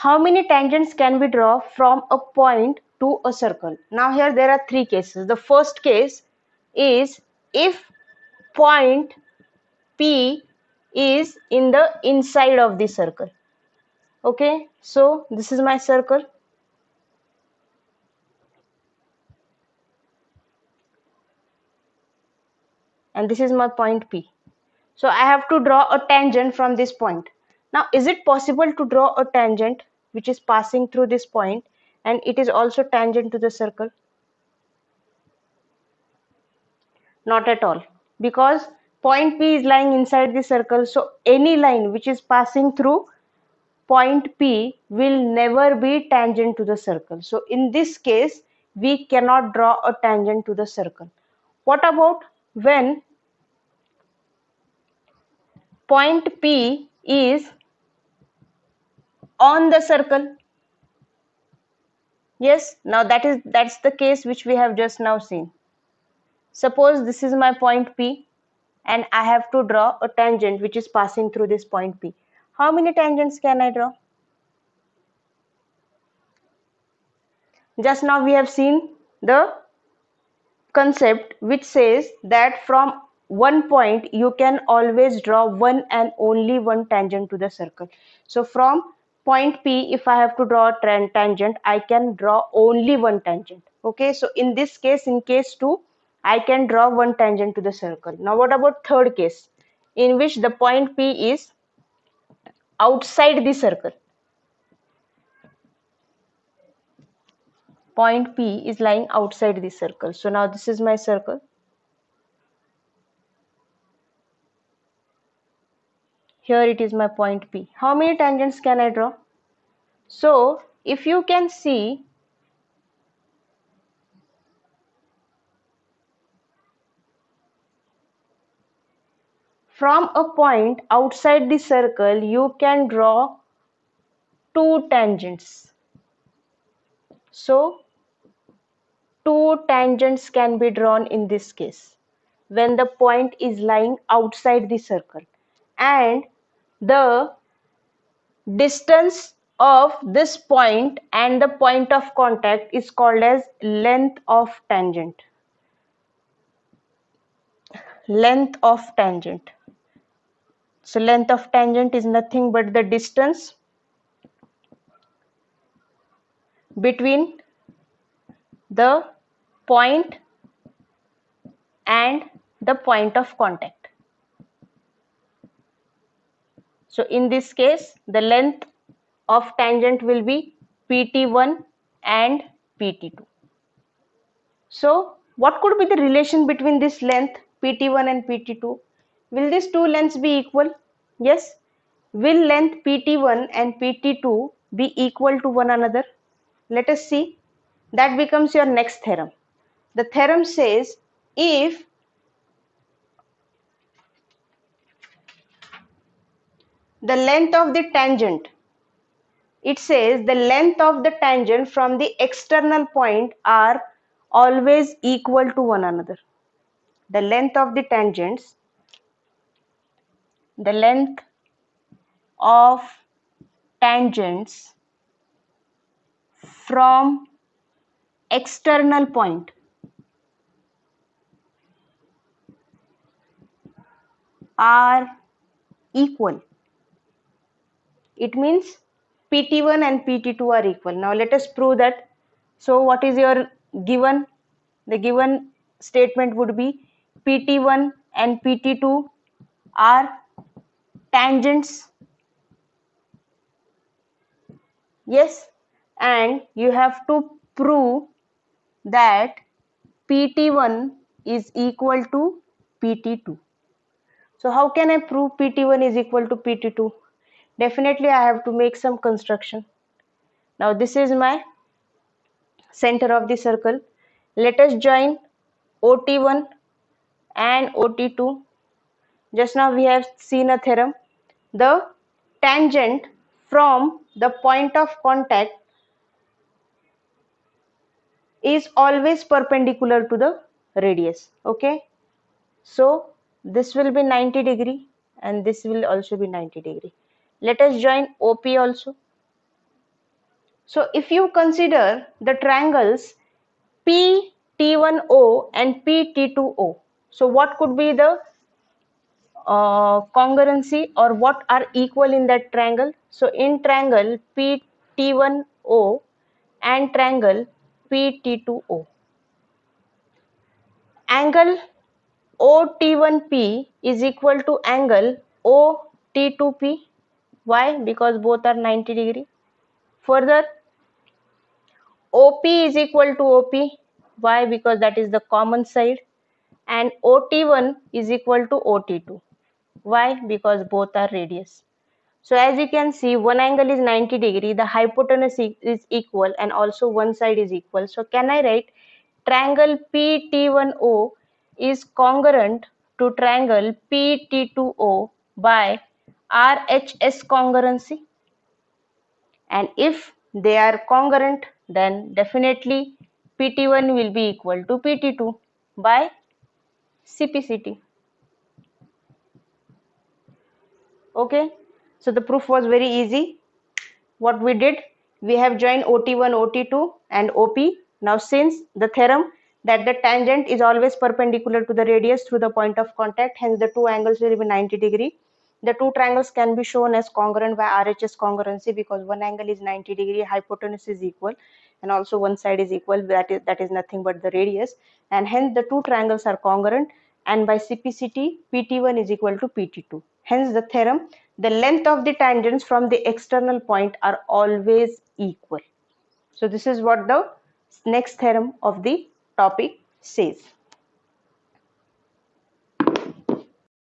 how many tangents can we draw from a point to a circle? Now here there are three cases. The first case is if point P is in the inside of the circle. Okay, so this is my circle. And this is my point P. So I have to draw a tangent from this point. Now, is it possible to draw a tangent which is passing through this point and it is also tangent to the circle? Not at all, because point P is lying inside the circle. So any line which is passing through point P will never be tangent to the circle. So in this case, we cannot draw a tangent to the circle. What about when point P is on the circle? Yes, now that's the case which we have just now seen. Suppose this is my point P and I have to draw a tangent which is passing through this point P. How many tangents can I draw? Just now we have seen the concept which says that from one point you can always draw one and only one tangent to the circle. So from point P, if I have to draw a tangent, I can draw only one tangent. Okay, so in this case, in case 2, I can draw one tangent to the circle. Now what about third case, in which the point P is outside the circle? Point P is lying outside the circle. So now this is my circle. Here it is my point P. How many tangents can I draw? So if you can see, from a point outside the circle, you can draw two tangents. So two tangents can be drawn in this case when the point is lying outside the circle, and the distance of this point and the point of contact is called as length of tangent. Length of tangent. So length of tangent is nothing but the distance between the point and the point of contact. So in this case, the length of tangent will be PT1 and PT2. So what could be the relation between this length PT1 and PT2? Will these two lengths be equal? Yes. Will length PT1 and PT2 be equal to one another? Let us see. That becomes your next theorem. The theorem says if the length of the tangent, it says the length of the tangent from the external point are always equal to one another. The length of the tangents, the length of tangents from external point are equal. It means PT1 and PT2 are equal. Now let us prove that. So what is your given? The given statement would be PT1 and PT2 are tangents. Yes, and you have to prove that PT1 is equal to PT2. So how can I prove PT1 is equal to PT2? Definitely I have to make some construction. Now this is my center of the circle. Let us join OT1 and OT2. Just now we have seen a theorem. The tangent from the point of contact is always perpendicular to the radius. Okay, so this will be 90 degree and this will also be 90 degree. Let us join OP also. So if you consider the triangles PT1O and PT2O, so what could be the congruency, or what are equal in that triangle? So in triangle PT1O and triangle PT2O, angle OT1P is equal to angle OT2P. Why? Because both are 90 degree. Further, OP is equal to OP. Why? Because that is the common side. And OT1 is equal to OT2. Why? Because both are radius. So as you can see, one angle is 90 degree, the hypotenuse is equal, and also one side is equal. So can I write triangle PT1O is congruent to triangle PT2O by RHS congruency? And if they are congruent, then definitely PT1 will be equal to PT2 by CPCT. Okay, so the proof was very easy. What we did, we have joined OT1, OT2 and OP. Now since the theorem that the tangent is always perpendicular to the radius through the point of contact, hence the two angles will be 90 degree. The two triangles can be shown as congruent by RHS congruency because one angle is 90 degree, hypotenuse is equal, and also one side is equal, that is nothing but the radius, and hence the two triangles are congruent, and by CPCT PT1 is equal to PT2. Hence the theorem, the length of the tangents from the external point are always equal. So this is what the next theorem of the topic says.